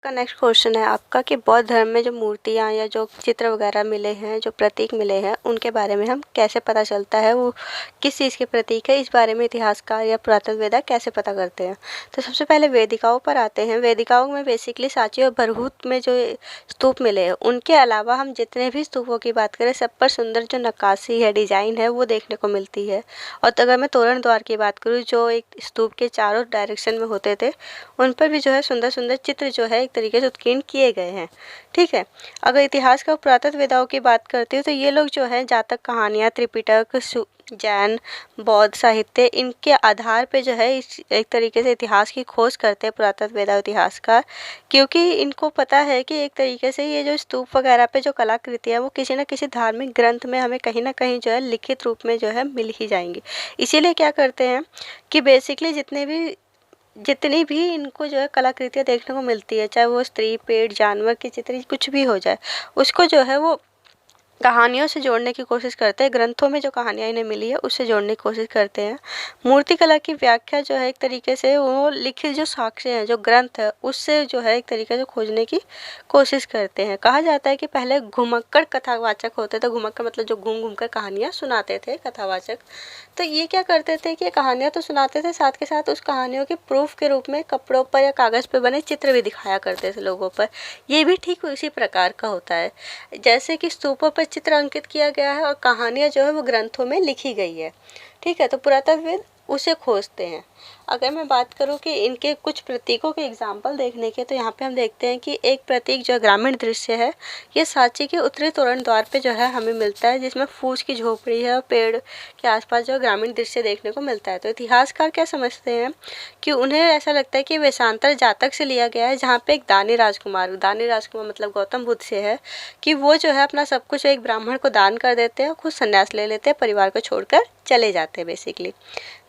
का next question है आपका कि बौद्ध धर्म में जो मूर्तियाँ या जो चित्र वगैरह मिले हैं, जो प्रतीक मिले हैं, उनके बारे में हम कैसे पता चलता है वो किस चीज़ के प्रतीक है, इस बारे में इतिहासकार या पुरातत्ववेत्ता कैसे पता करते हैं। तो सबसे पहले वेदिकाओं पर आते हैं। वेदिकाओं में बेसिकली सांची और भरहूत में जो स्तूप मिले हैं, उनके अलावा हम जितने भी स्तूपों की बात करें, सब पर सुंदर जो नक्काशी है, डिजाइन है, वो देखने को मिलती है। और अगर मैं तोरण द्वार की बात करूँ, जो एक स्तूप के चारों डायरेक्शन में होते थे, उन पर भी जो है सुंदर सुंदर चित्र जो है एक तरीके से उत्कीर्ण किए गए हैं। ठीक है। अगर इतिहास का पुरातत्ववेदाओं की बात करते हो तो ये लोग जो है जातक कहानियाँ, त्रिपिटक, जैन, बौद्ध साहित्य, इनके आधार पे जो है इस एक तरीके से इतिहास की खोज करते हैं पुरातत्ववेदा इतिहासकार, क्योंकि इनको पता है कि एक तरीके से ये जो स्तूप वगैरह पे जो कलाकृतियाँ है वो किसी न किसी धार्मिक ग्रंथ में हमें कहीं ना कहीं जो है लिखित रूप में जो है मिल ही जाएंगी। इसीलिए क्या करते हैं कि बेसिकली जितनी भी इनको जो है कलाकृतियाँ देखने को मिलती है, चाहे वो स्त्री, पेड़, जानवर की चित्र कुछ भी हो जाए, उसको जो है वो कहानियों से जोड़ने की कोशिश करते हैं। ग्रंथों में जो कहानियाँ इन्हें मिली है उससे जोड़ने की कोशिश करते हैं। मूर्तिकला की व्याख्या जो है एक तरीके से वो लिखित जो साक्ष्य हैं, जो ग्रंथ है, उससे जो है एक तरीके से खोजने की कोशिश करते हैं। कहा जाता है कि पहले घुमक्कड़ कथावाचक होते थे। घुमक्कड़ मतलब जो घूम घूम कर कहानियाँ सुनाते थे, कथावाचक। तो ये क्या करते थे कि कहानियाँ तो सुनाते थे, साथ के साथ उस कहानियों के प्रूफ के रूप में कपड़ों पर या कागज़ पर बने चित्र भी दिखाया करते थे लोगों पर। ये भी ठीक उसी प्रकार का होता है, जैसे कि स्तूपों पर चित्र अंकित किया गया है और कहानियाँ जो है वो ग्रंथों में लिखी गई है। ठीक है। तो पुरातत्वविद उसे खोजते हैं। अगर मैं बात करूं कि इनके कुछ प्रतीकों के एग्जाम्पल देखने के, तो यहाँ पे हम देखते हैं कि एक प्रतीक जो ग्रामीण दृश्य है, ये सांची के उत्तरी तोरण द्वार पे जो है हमें मिलता है, जिसमें फूस की झोपड़ी है और पेड़ के आसपास जो ग्रामीण दृश्य देखने को मिलता है। तो इतिहासकार क्या समझते हैं कि उन्हें ऐसा लगता है कि वेशांतर जातक से लिया गया है, जहाँ पे एक दानी राजकुमार मतलब गौतम बुद्ध से है, कि वो जो है अपना सब कुछ एक ब्राह्मण को दान कर देते हैं, खुद संन्यास ले लेते हैं, परिवार को छोड़कर चले जाते हैं बेसिकली।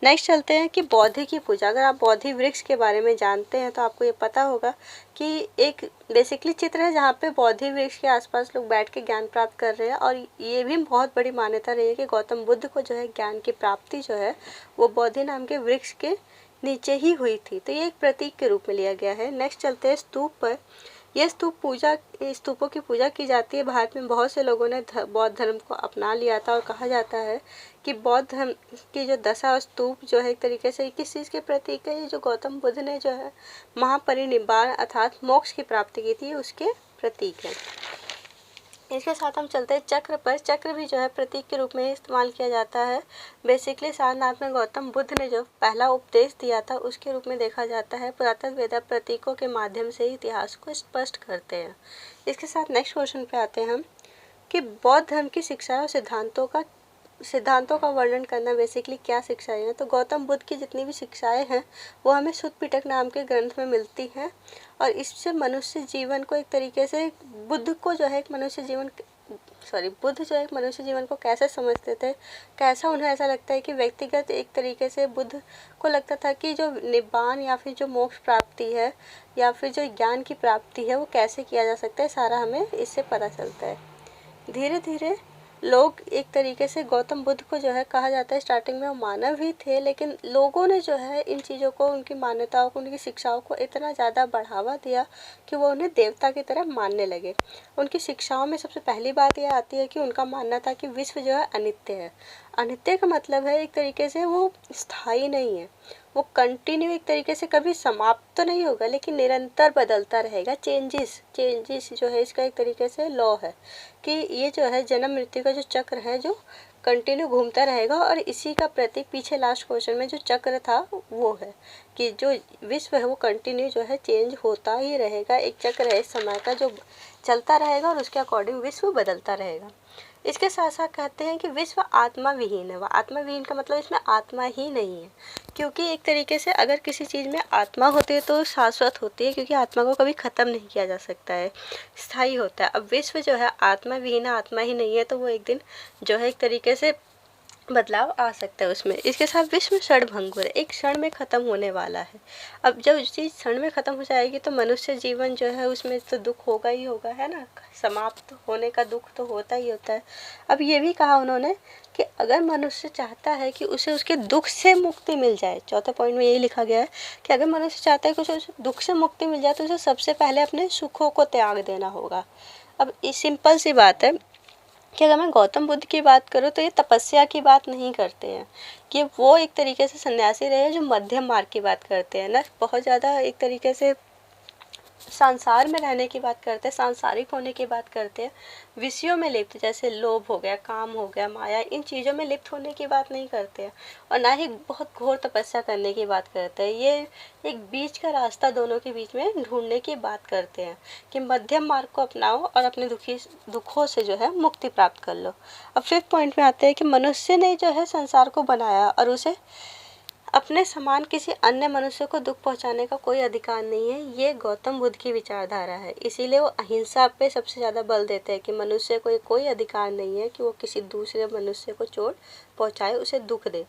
नेक्स्ट चलते हैं कि बौद्धि की पूजा। अगर आप बौद्धि वृक्ष के बारे में जानते हैं तो आपको ये पता होगा कि एक बेसिकली चित्र है जहाँ पे बौद्धि वृक्ष के आसपास लोग बैठ के ज्ञान प्राप्त कर रहे हैं। और ये भी बहुत बड़ी मान्यता रही है कि गौतम बुद्ध को जो है ज्ञान की प्राप्ति जो है वो बौद्धि नाम के वृक्ष के नीचे ही हुई थी। तो ये एक प्रतीक के रूप में लिया गया है। नेक्स्ट चलते हैं स्तूप पर। यह स्तूपों की पूजा की जाती है। भारत में बहुत से लोगों ने बौद्ध धर्म को अपना लिया था, और कहा जाता है कि बौद्ध धर्म की जो दशा स्तूप जो है एक तरीके से किस चीज़ के प्रतीक है, ये जो गौतम बुद्ध ने जो है महापरिनिब्बाण अर्थात मोक्ष की प्राप्ति की थी, उसके प्रतीक है। इसके साथ हम चलते हैं चक्र पर। चक्र भी जो है प्रतीक के रूप में इस्तेमाल किया जाता है। बेसिकली सारनाथ में गौतम बुद्ध ने जो पहला उपदेश दिया था उसके रूप में देखा जाता है। पुरातत्ववेत्ता प्रतीकों के माध्यम से इतिहास को स्पष्ट करते हैं। इसके साथ नेक्स्ट क्वेश्चन पे आते हैं हम कि बौद्ध धर्म की शिक्षा और सिद्धांतों का वर्णन करना। बेसिकली क्या शिक्षाएं हैं, तो गौतम बुद्ध की जितनी भी शिक्षाएं हैं वो हमें सुत्त पिटक नाम के ग्रंथ में मिलती हैं। और इससे मनुष्य जीवन को एक तरीके से बुद्ध जो है एक मनुष्य जीवन को कैसे समझते थे, कैसा उन्हें ऐसा लगता है कि व्यक्तिगत एक तरीके से बुद्ध को लगता था कि जो निब्बान या फिर जो मोक्ष प्राप्ति है या फिर जो ज्ञान की प्राप्ति है वो कैसे किया जा सकता है, सारा हमें इससे पता चलता है। धीरे धीरे लोग एक तरीके से गौतम बुद्ध को जो है कहा जाता है स्टार्टिंग में वो मानव ही थे, लेकिन लोगों ने जो है इन चीज़ों को, उनकी मान्यताओं को, उनकी शिक्षाओं को इतना ज़्यादा बढ़ावा दिया कि वो उन्हें देवता की तरह मानने लगे। उनकी शिक्षाओं में सबसे पहली बात यह आती है कि उनका मानना था कि विश्व जो है अनित्य है। अनित्य का मतलब है एक तरीके से वो स्थायी नहीं है, वो कंटिन्यू एक तरीके से कभी समाप्त तो नहीं होगा, लेकिन निरंतर बदलता रहेगा। चेंजेस जो है इसका एक तरीके से लॉ है कि ये जो है जन्म मृत्यु का जो चक्र है जो कंटिन्यू घूमता रहेगा। और इसी का प्रतीक पीछे लास्ट क्वेश्चन में जो चक्र था वो है कि जो विश्व है वो कंटिन्यू जो है चेंज होता ही रहेगा। एक चक्र है समय का जो चलता रहेगा और उसके अकॉर्डिंग विश्व बदलता रहेगा। इसके साथ साथ कहते हैं कि विश्व आत्मा विहीन है। वह आत्मा विहीन का मतलब इसमें आत्मा ही नहीं है, क्योंकि एक तरीके से अगर किसी चीज़ में आत्मा होती है तो शाश्वत होती है, क्योंकि आत्मा को कभी ख़त्म नहीं किया जा सकता है, स्थायी होता है। अब विश्व जो है आत्मा विहीन, आत्मा ही नहीं है, तो वो एक दिन जो है एक तरीके से बदलाव आ सकता है उसमें। इसके साथ विश्व क्षणभंगुर, एक क्षण में ख़त्म होने वाला है। अब जब चीज़ क्षण में ख़त्म हो जाएगी तो मनुष्य जीवन जो है उसमें तो दुख होगा ही होगा, है ना। समाप्त होने का दुख तो होता ही होता है। अब ये भी कहा उन्होंने कि अगर मनुष्य चाहता है कि उसे उसके दुख से मुक्ति मिल जाए, चौथे पॉइंट में यही लिखा गया है कि अगर मनुष्य चाहता है कि उसे दुख से मुक्ति मिल जाए तो उसे सबसे पहले अपने सुखों को त्याग देना होगा। अब ये सिंपल सी बात है कि अगर मैं गौतम बुद्ध की बात करूँ तो ये तपस्या की बात नहीं करते हैं, कि वो एक तरीके से सन्यासी रहे जो मध्यम मार्ग की बात करते हैं ना, बहुत ज़्यादा एक तरीके से संसार में रहने की बात करते हैं, सांसारिक होने की बात करते हैं, विषयों में लिप्त जैसे लोभ हो गया, काम हो गया, माया, इन चीज़ों में लिप्त होने की बात नहीं करते हैं, और ना ही बहुत घोर तपस्या करने की बात करते हैं। ये एक बीच का रास्ता दोनों के बीच में ढूंढने की बात करते हैं कि मध्यम मार्ग को अपनाओ और अपने दुखों से जो है मुक्ति प्राप्त कर लो। अब 5th पॉइंट में आते हैं कि मनुष्य ने जो है संसार को बनाया और उसे अपने समान किसी अन्य मनुष्य को दुख पहुंचाने का कोई अधिकार नहीं है। ये गौतम बुद्ध की विचारधारा है, इसीलिए वो अहिंसा पे सबसे ज़्यादा बल देते हैं कि मनुष्य को कोई अधिकार नहीं है कि वो किसी दूसरे मनुष्य को चोट पहुंचाए, उसे दुख दे।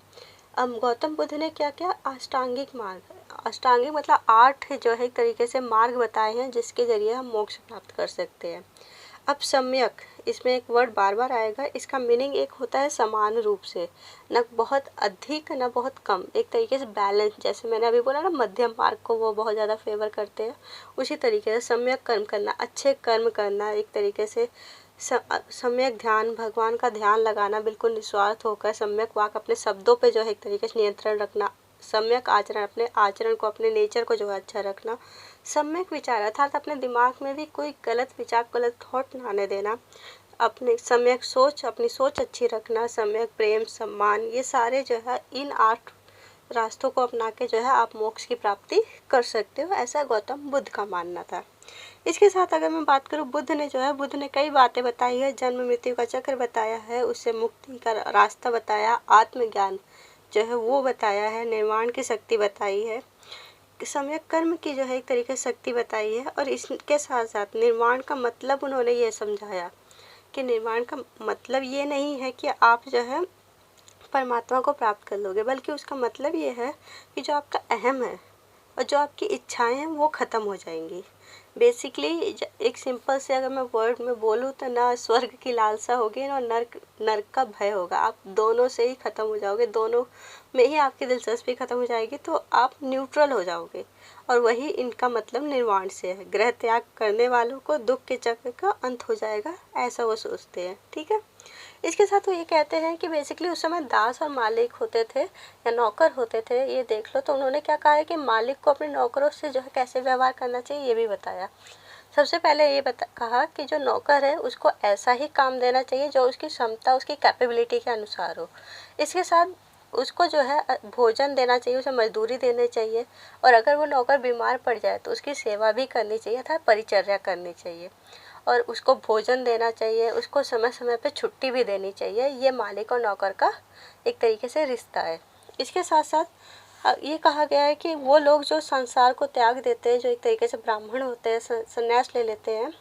अब गौतम बुद्ध ने क्या किया, अष्टांगिक मार्ग, अष्टांगिक मतलब 8 जो है एक तरीके से मार्ग बताए हैं जिसके जरिए हम मोक्ष प्राप्त कर सकते हैं। अब सम्यक, इसमें एक वर्ड बार बार आएगा, इसका मीनिंग एक होता है समान रूप से, न बहुत अधिक न बहुत कम, एक तरीके से बैलेंस। जैसे मैंने अभी बोला ना मध्यम मार्ग को वो बहुत ज़्यादा फेवर करते हैं, उसी तरीके से सम्यक कर्म करना, अच्छे कर्म करना, एक तरीके से सम्यक ध्यान, भगवान का ध्यान लगाना बिल्कुल निस्वार्थ होकर, सम्यक वाक, अपने शब्दों पे जो है एक तरीके से नियंत्रण रखना, सम्यक आचरण, अपने आचरण को, अपने नेचर को जो है अच्छा रखना, सम्यक विचार अर्थात अपने दिमाग में भी कोई गलत विचार, गलत थॉट ना आने देना, अपने सम्यक सोच, अपनी सोच अच्छी रखना, सम्यक प्रेम, सम्मान, ये सारे जो है इन 8 रास्तों को अपना के जो है आप मोक्ष की प्राप्ति कर सकते हो, ऐसा गौतम बुद्ध का मानना था। इसके साथ अगर मैं बात करूँ, बुद्ध ने कई बातें बताई है, जन्म मृत्यु का चक्र बताया है, उससे मुक्ति का रास्ता बताया, आत्मज्ञान जो है वो बताया है, निर्वाण की शक्ति बताई है, सम्यक कर्म की जो है एक तरीके से शक्ति बताई है, और इसके साथ साथ निर्वाण का मतलब उन्होंने ये समझाया कि निर्वाण का मतलब ये नहीं है कि आप जो है परमात्मा को प्राप्त कर लोगे, बल्कि उसका मतलब ये है कि जो आपका अहम है और जो आपकी इच्छाएं हैं वो ख़त्म हो जाएंगी। बेसिकली एक सिंपल से अगर मैं वर्ड में बोलूँ तो ना स्वर्ग की लालसा होगी ना नर्क का भय होगा, आप दोनों से ही ख़त्म हो जाओगे, दोनों में ही आपकी दिलचस्पी ख़त्म हो जाएगी, तो आप न्यूट्रल हो जाओगे, और वही इनका मतलब निर्वाण से है। ग्रह त्याग करने वालों को दुख के चक्र का अंत हो जाएगा, ऐसा वो सोचते हैं। ठीक है, इसके साथ वो ये कहते हैं कि बेसिकली उस समय दास और मालिक होते थे या नौकर होते थे, ये देख लो। तो उन्होंने क्या कहा है कि मालिक को अपने नौकरों से जो है कैसे व्यवहार करना चाहिए ये भी बताया। सबसे पहले ये कहा कि जो नौकर है उसको ऐसा ही काम देना चाहिए जो उसकी क्षमता, उसकी कैपेबिलिटी के अनुसार हो। इसके साथ उसको जो है भोजन देना चाहिए, उसे मजदूरी देनी चाहिए, और अगर वो नौकर बीमार पड़ जाए तो उसकी सेवा भी करनी चाहिए अर्थात परिचर्या करनी चाहिए, और उसको भोजन देना चाहिए, उसको समय समय पे छुट्टी भी देनी चाहिए। ये मालिक और नौकर का एक तरीके से रिश्ता है। इसके साथ साथ ये कहा गया है कि वो लोग जो संसार को त्याग देते हैं, जो एक तरीके से ब्राह्मण होते हैं, संन्यास ले लेते हैं,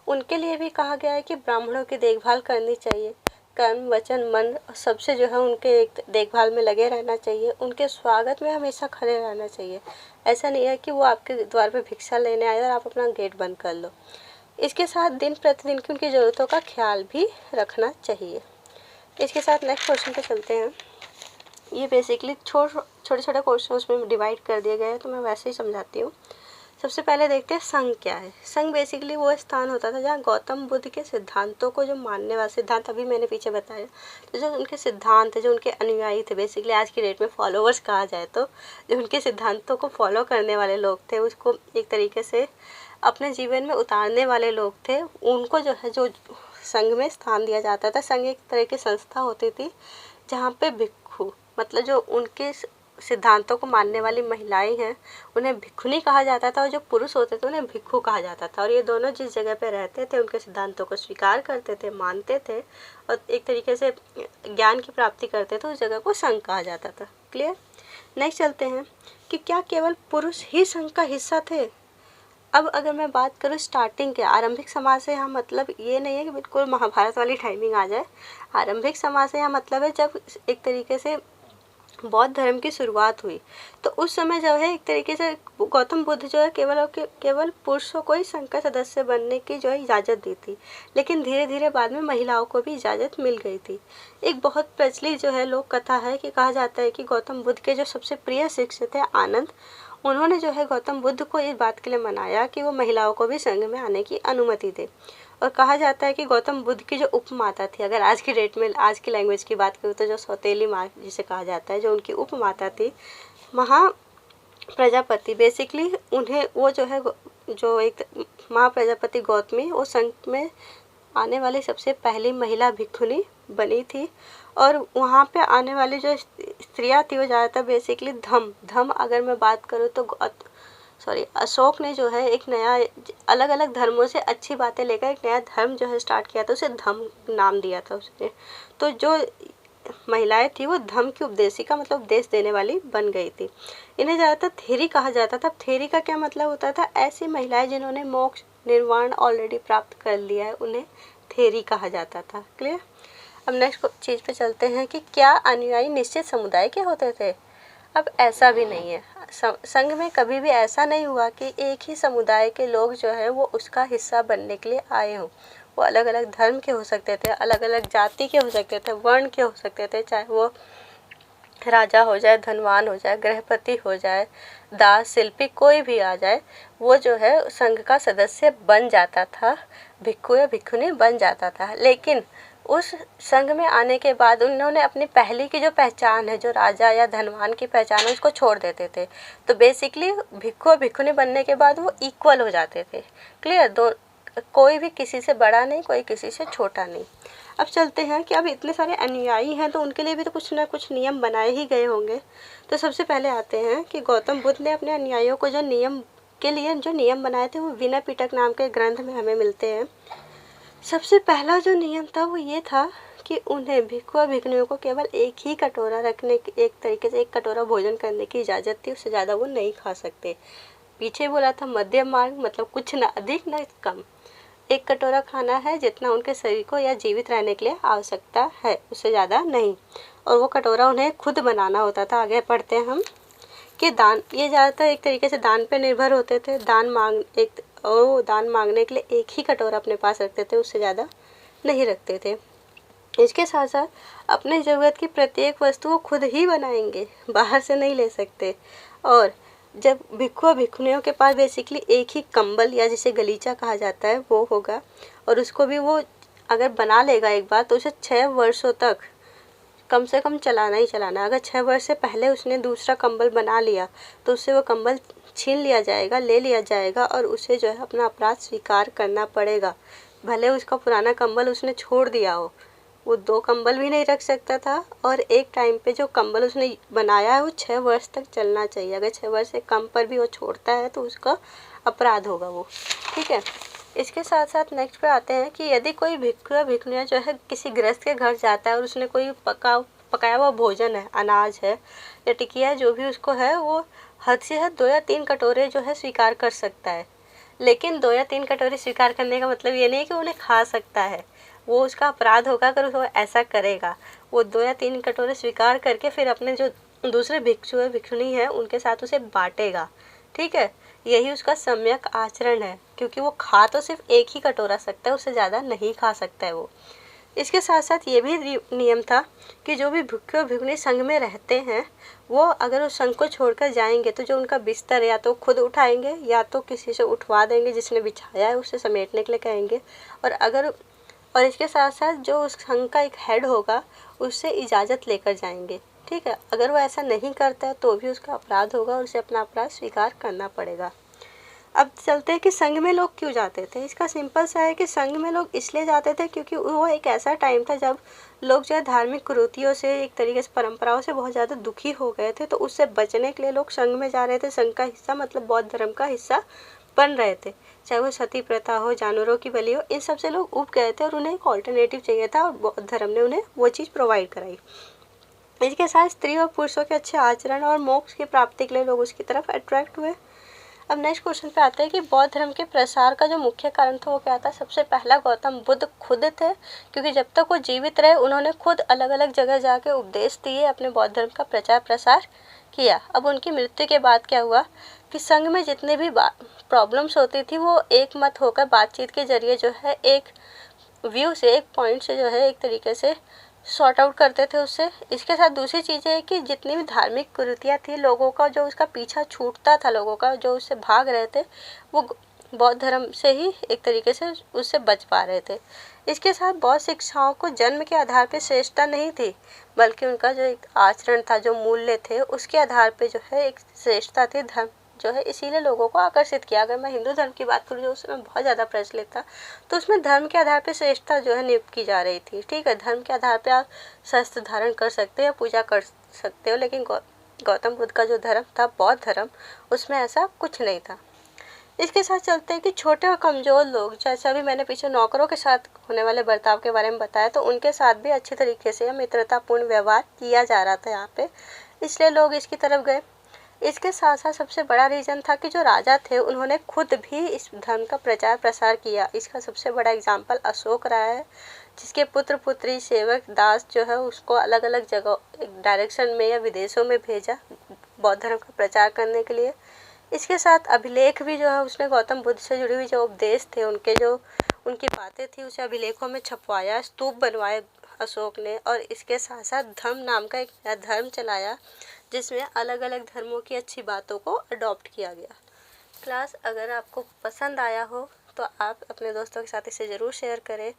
उनके लिए भी कहा गया है कि ब्राह्मणों की देखभाल करनी चाहिए, कर्म वचन मन सबसे जो है उनके एक देखभाल में लगे रहना चाहिए, उनके स्वागत में हमेशा खड़े रहना चाहिए। ऐसा नहीं है कि वो आपके द्वार पे भिक्षा लेने आए और आप अपना गेट बंद कर लो। इसके साथ दिन प्रतिदिन की उनकी ज़रूरतों का ख्याल भी रखना चाहिए। इसके साथ नेक्स्ट क्वेश्चन पे चलते हैं। ये बेसिकली छोटे छोटे क्वेश्चन उसमें डिवाइड कर दिए गए हैं, तो मैं वैसे ही समझाती हूँ। सबसे पहले देखते हैं संघ क्या है। संघ बेसिकली वो स्थान होता था जहाँ गौतम बुद्ध के सिद्धांतों को जो मानने वाले, सिद्धांत अभी मैंने पीछे बताया, तो जो उनके सिद्धांत थे, जो उनके अनुयायी थे, बेसिकली आज की डेट में फॉलोवर्स कहा जाए तो, जो उनके सिद्धांतों को फॉलो करने वाले लोग थे, उसको एक तरीके से अपने जीवन में उतारने वाले लोग थे, उनको जो है जो संघ में स्थान दिया जाता था। संघ एक तरह की संस्था होती थी जहाँ पे भिक्षु, मतलब जो उनके सिद्धांतों को मानने वाली महिलाएं हैं उन्हें भिक्षुनी कहा जाता था, और जो पुरुष होते थे उन्हें भिक्षु कहा जाता था। और ये दोनों जिस जगह पे रहते थे उनके सिद्धांतों को स्वीकार करते थे, मानते थे, और एक तरीके से ज्ञान की प्राप्ति करते थे, उस जगह को संघ कहा जाता था। क्लियर। नेक्स्ट चलते हैं कि क्या केवल पुरुष ही संघ का हिस्सा थे। अब अगर मैं बात करूँ स्टार्टिंग के आरंभिक समाज से, यहाँ मतलब ये नहीं है कि बिल्कुल महाभारत वाली टाइमिंग आ जाए। आरंभिक समाज से यहाँ मतलब है जब एक तरीके से बौद्ध धर्म की शुरुआत हुई, तो उस समय जो है एक तरीके से गौतम बुद्ध जो है केवल पुरुषों को ही संघ का सदस्य बनने की जो है इजाज़त दी थी, लेकिन धीरे धीरे बाद में महिलाओं को भी इजाज़त मिल गई थी। एक बहुत प्रचलित जो है लोक कथा है कि कहा जाता है कि गौतम बुद्ध के जो सबसे प्रिय शिष्य थे आनंद, उन्होंने जो है गौतम बुद्ध को इस बात के लिए मनाया कि वो महिलाओं को भी संघ में आने की अनुमति दे। और कहा जाता है कि गौतम बुद्ध की जो उपमाता थी, अगर आज की डेट में आज की लैंग्वेज की बात करूँ तो जो सौतेली माँ जिसे कहा जाता है, जो उनकी उपमाता थी महा प्रजापति, बेसिकली उन्हें वो जो है जो एक महाप्रजापति गौतमी वो संघ में आने वाली सबसे पहली महिला भिक्षुनी बनी थी। और वहाँ पे आने वाली जो स्त्रियाँ थी वो ज़्यादातर बेसिकली धम अगर मैं बात करूँ तो अशोक ने जो है एक नया अलग अलग धर्मों से अच्छी बातें लेकर एक नया धर्म जो है स्टार्ट किया था, उसे धम नाम दिया था उसने। तो जो महिलाएं थी वो धम की उपदेशिका मतलब उपदेश देने वाली बन गई थी। इन्हें ज़्यादातर थेरी कहा जाता था। थेरी का क्या मतलब होता था, ऐसी महिलाएं जिन्होंने मोक्ष निर्वाण ऑलरेडी प्राप्त कर लिया है उन्हें थेरी कहा जाता था। क्लियर। अब नेक्स्ट चीज़ पे चलते हैं कि क्या अनुयायी निश्चित समुदाय के होते थे। अब ऐसा भी नहीं है, संघ में कभी भी ऐसा नहीं हुआ कि एक ही समुदाय के लोग जो है वो उसका हिस्सा बनने के लिए आए हों। वो अलग अलग धर्म के हो सकते थे, अलग अलग जाति के हो सकते थे, वर्ण के हो सकते थे, चाहे वो राजा हो जाए, धनवान हो जाए, गृहपति हो जाए, दास, शिल्पी, कोई भी आ जाए, वो जो है संघ का सदस्य बन जाता था, भिक्षु या भिक्षुनी बन जाता था। लेकिन उस संघ में आने के बाद उन्होंने अपनी पहली की जो पहचान है, जो राजा या धनवान की पहचान है, उसको छोड़ देते थे। तो बेसिकली भिक्षु और भिक्षुनी बनने के बाद वो इक्वल हो जाते थे। क्लियर। कोई भी किसी से बड़ा नहीं, कोई किसी से छोटा नहीं। अब चलते हैं कि अब इतने सारे अनुयायी हैं तो उनके लिए भी तो कुछ ना कुछ नियम बनाए ही गए होंगे। तो सबसे पहले आते हैं कि गौतम बुद्ध ने अपने अनुयायियों को जो नियम के लिए जो नियम बनाए थे वो विनय पिटक नाम के ग्रंथ में हमें मिलते हैं। सबसे पहला जो नियम था वो ये था कि उन्हें भिक्षु और भिक्षुनियों को केवल एक ही कटोरा रखने की, एक तरीके से एक कटोरा भोजन करने की इजाज़त थी, उससे ज़्यादा वो नहीं खा सकते। पीछे बोला था मध्यम मार्ग, मतलब कुछ ना अधिक ना कम। एक कटोरा खाना है जितना उनके शरीर को या जीवित रहने के लिए आवश्यकता है, उससे ज़्यादा नहीं। और वो कटोरा उन्हें खुद बनाना होता था। आगे पढ़ते हैं हम कि दान, ये ज़्यादातर एक तरीके से दान पे निर्भर होते थे। दान मांगने के लिए एक ही कटोरा अपने पास रखते थे, उससे ज़्यादा नहीं रखते थे। इसके साथ साथ अपने ज़रूरत की प्रत्येक वस्तु वो खुद ही बनाएंगे, बाहर से नहीं ले सकते। और जब भिक्षु और भिक्षुनियों के पास बेसिकली एक ही कंबल या जिसे गलीचा कहा जाता है वो होगा, और उसको भी वो अगर बना लेगा एक बार तो उसे 6 वर्षों तक कम से कम चलाना ही चलाना। अगर 6 वर्ष से पहले उसने दूसरा कंबल बना लिया तो उससे वो कंबल छीन लिया जाएगा, ले लिया जाएगा, और उसे जो है अपना अपराध स्वीकार करना पड़ेगा। भले उसका पुराना कंबल उसने छोड़ दिया हो, वो 2 कंबल भी नहीं रख सकता था। और एक टाइम पे जो कंबल उसने बनाया है वो 6 वर्ष तक चलना चाहिए। अगर 6 वर्ष से कम पर भी वो छोड़ता है तो उसका अपराध होगा वो। ठीक है। इसके साथ साथ नेक्स्ट पे आते हैं कि यदि कोई भिक्षु या भिक्षुनिया जो है किसी गृहस्थ के घर जाता है और उसने कोई पकाया हुआ भोजन है, अनाज है या टिकिया है, जो भी उसको है, वो हद से हद 2 या 3 कटोरे जो है स्वीकार कर सकता है। लेकिन 2 या 3 कटोरे स्वीकार करने का मतलब ये नहीं है कि उन्हें खा सकता है, वो उसका अपराध होगा अगर वो ऐसा करेगा। वो 2 या 3 कटोरे स्वीकार करके फिर अपने जो दूसरे भिक्षु या भिक्षुनी है उनके साथ उसे बांटेगा। ठीक है, यही उसका सम्यक आचरण है, क्योंकि वो खा तो सिर्फ एक ही कटोरा सकता है, उससे ज़्यादा नहीं खा सकता है वो। इसके साथ साथ ये भी नियम था कि जो भी भिक्षु और भिक्षुनी संघ में रहते हैं वो अगर उस संघ को छोड़कर जाएंगे तो जो उनका बिस्तर या तो खुद उठाएंगे या तो किसी से उठवा देंगे, जिसने बिछाया है उससे समेटने के लिए कहेंगे। और इसके साथ साथ जो उस संघ का एक हेड होगा उससे इजाज़त लेकर जाएंगे। ठीक है, अगर वो ऐसा नहीं करता है तो भी उसका अपराध होगा और उसे अपना अपराध स्वीकार करना पड़ेगा। अब चलते हैं कि संघ में लोग क्यों जाते थे। इसका सिंपल सा है कि संघ में लोग इसलिए जाते थे क्योंकि वो एक ऐसा टाइम था जब लोग जो है धार्मिक कुरीतियों से, एक तरीके से परंपराओं से बहुत ज़्यादा दुखी हो गए थे। तो उससे बचने के लिए लोग संघ में जा रहे थे, संघ का हिस्सा मतलब बौद्ध धर्म का हिस्सा बन रहे थे। चाहे वो सती प्रथा हो, जानवरों की बलि हो, इन सब से लोग ऊब गए थे और उन्हें एक ऑल्टरनेटिव चाहिए था और बौद्ध धर्म ने उन्हें वो चीज़ प्रोवाइड कराई। इसके साथ स्त्री और पुरुषों के अच्छे आचरण और मोक्ष की प्राप्ति के लिए लोग उसकी तरफ अट्रैक्ट हुए। अब नेक्स्ट क्वेश्चन पे आते हैं कि बौद्ध धर्म के प्रसार का जो मुख्य कारण था वो क्या था। सबसे पहला गौतम बुद्ध खुद थे, क्योंकि जब तक वो जीवित रहे उन्होंने खुद अलग अलग जगह जाके उपदेश दिए, अपने बौद्ध धर्म का प्रचार प्रसार किया। अब उनकी मृत्यु के बाद क्या हुआ कि संघ में जितने भी प्रॉब्लम्स होती थी वो एक मत होकर बातचीत के जरिए जो है एक व्यू से, एक पॉइंट से जो है एक तरीके से सॉर्ट आउट करते थे उससे। इसके साथ दूसरी चीज़ है कि जितनी भी धार्मिक कुरीतियाँ थी, लोगों का जो उसका पीछा छूटता था, लोगों का जो उससे भाग रहे थे, वो बौद्ध धर्म से ही एक तरीके से उससे बच पा रहे थे। इसके साथ बौद्ध शिक्षाओं को जन्म के आधार पर श्रेष्ठता नहीं थी, बल्कि उनका जो एक आचरण था, जो मूल्य थे, उसके आधार पर जो है एक श्रेष्ठता थी धर्म जो है, इसीलिए लोगों को आकर्षित किया। अगर मैं हिंदू धर्म की बात करूँ जो उसमें बहुत ज़्यादा प्रचलित था, तो उसमें धर्म के आधार पर श्रेष्ठता जो है नियुक्त की जा रही थी। ठीक है, धर्म के आधार पर आप शस्त्र धारण कर सकते हो या पूजा कर सकते हो, लेकिन गौतम बुद्ध का जो धर्म था, बौद्ध धर्म, उसमें ऐसा कुछ नहीं था। इसके साथ चलते हैं कि छोटे और कमज़ोर लोग, जैसे अभी मैंने पीछे नौकरों के साथ होने वाले बर्ताव के बारे में बताया, तो उनके साथ भी अच्छी तरीके से मित्रतापूर्ण व्यवहार किया जा रहा था यहाँ पे, इसलिए लोग इसकी तरफ गए। इसके साथ साथ सबसे बड़ा रीज़न था कि जो राजा थे उन्होंने खुद भी इस धर्म का प्रचार प्रसार किया। इसका सबसे बड़ा एग्जाम्पल अशोक रहा है, जिसके पुत्र पुत्री सेवक दास जो है उसको अलग अलग जगह डायरेक्शन में या विदेशों में भेजा बौद्ध धर्म का प्रचार करने के लिए। इसके साथ अभिलेख भी जो है उसने गौतम बुद्ध से जुड़ी हुई जो उपदेश थे, उनके जो उनकी बातें थी, उसे अभिलेखों में छपवाया, स्तूप बनवाए अशोक ने। और इसके साथ साथ धम्म नाम का एक धर्म चलाया, जिसमें अलग अलग धर्मों की अच्छी बातों को अडॉप्ट किया गया। क्लास अगर आपको पसंद आया हो तो आप अपने दोस्तों के साथ इसे ज़रूर शेयर करें।